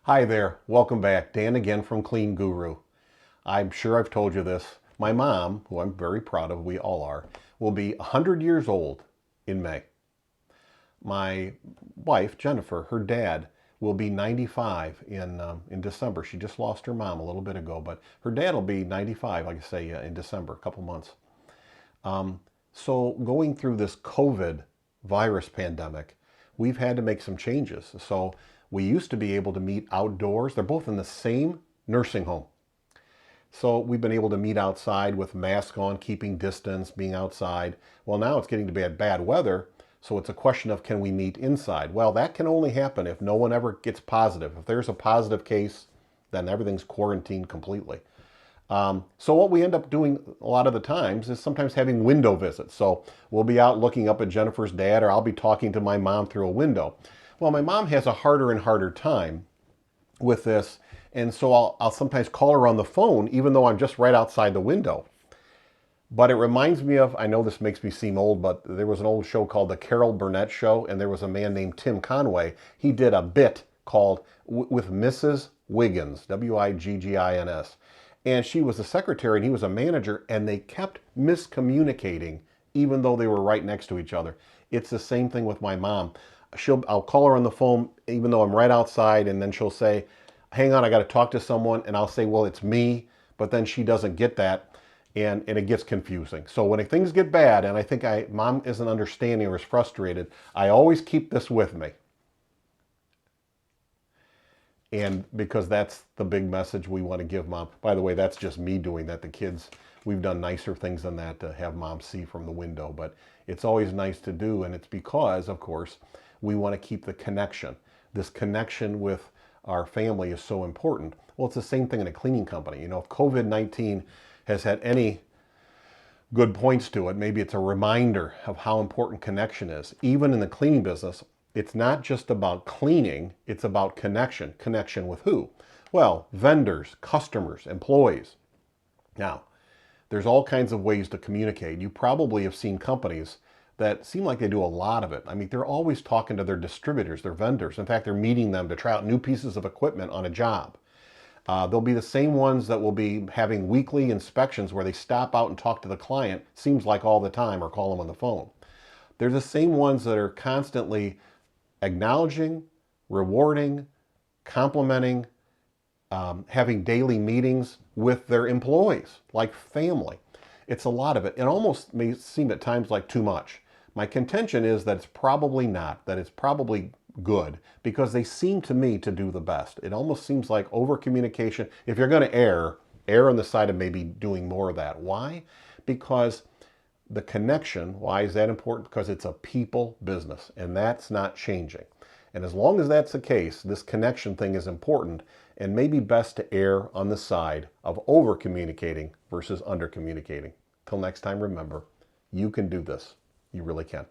Hi there, welcome back. Dan again from Clean Guru. I'm sure I've told you this. My mom, who I'm very proud of, we all are, will be 100 years old in May. My wife, Jennifer, her dad will be 95 in December. She just lost her mom a little bit ago, but her dad will be 95, like I say, in December, a couple months. So going through this COVID virus pandemic, we've had to make some changes. So we used to be able to meet outdoors. They're both in the same nursing home. So we've been able to meet outside with masks on, keeping distance, being outside. Well, now it's getting to be bad weather. So it's a question of, can we meet inside? Well, that can only happen if no one ever gets positive. If there's a positive case, then everything's quarantined completely. So what we end up doing a lot of the times is sometimes having window visits. So we'll be out looking up at Jennifer's dad, or I'll be talking to my mom through a window. Well, my mom has a harder and harder time with this, and so I'll sometimes call her on the phone, even though I'm just right outside the window. But it reminds me of, I know this makes me seem old, but there was an old show called The Carol Burnett Show, and there was a man named Tim Conway. He did a bit called With Mrs. Wiggins, Wiggins. And she was a secretary and he was a manager, and they kept miscommunicating even though they were right next to each other. It's the same thing with my mom. I'll call her on the phone even though I'm right outside, and then she'll say, hang on, I got to talk to someone, and I'll say, well, it's me, but then she doesn't get that, and it gets confusing. So when things get bad, and I think mom isn't understanding or is frustrated, I always keep this with me. And because that's the big message we want to give mom. By the way, that's just me doing that. The kids, we've done nicer things than that to have mom see from the window, but it's always nice to do, and it's because, of course, we want to keep the connection. This connection with our family is so important. Well, it's the same thing in a cleaning company. You know, if COVID-19 has had any good points to it, maybe it's a reminder of how important connection is. Even in the cleaning business, it's not just about cleaning, it's about connection. Connection with who? Well, vendors, customers, employees. Now, there's all kinds of ways to communicate. You probably have seen companies that seem like they do a lot of it. I mean, they're always talking to their distributors, their vendors. In fact, they're meeting them to try out new pieces of equipment on a job. They'll be the same ones that will be having weekly inspections where they stop out and talk to the client, seems like all the time, or call them on the phone. They're the same ones that are constantly acknowledging, rewarding, complimenting, having daily meetings with their employees, like family. It's a lot of it. It almost may seem at times like too much. My contention is that it's probably not, that it's probably good, because they seem to me to do the best. It almost seems like over communication. If you're going to err on the side of maybe doing more of that. Why? Because the connection, why is that important? Because it's a people business, and that's not changing. And as long as that's the case, this connection thing is important, and maybe best to err on the side of over communicating versus under communicating. Till next time, remember, you can do this. You really can.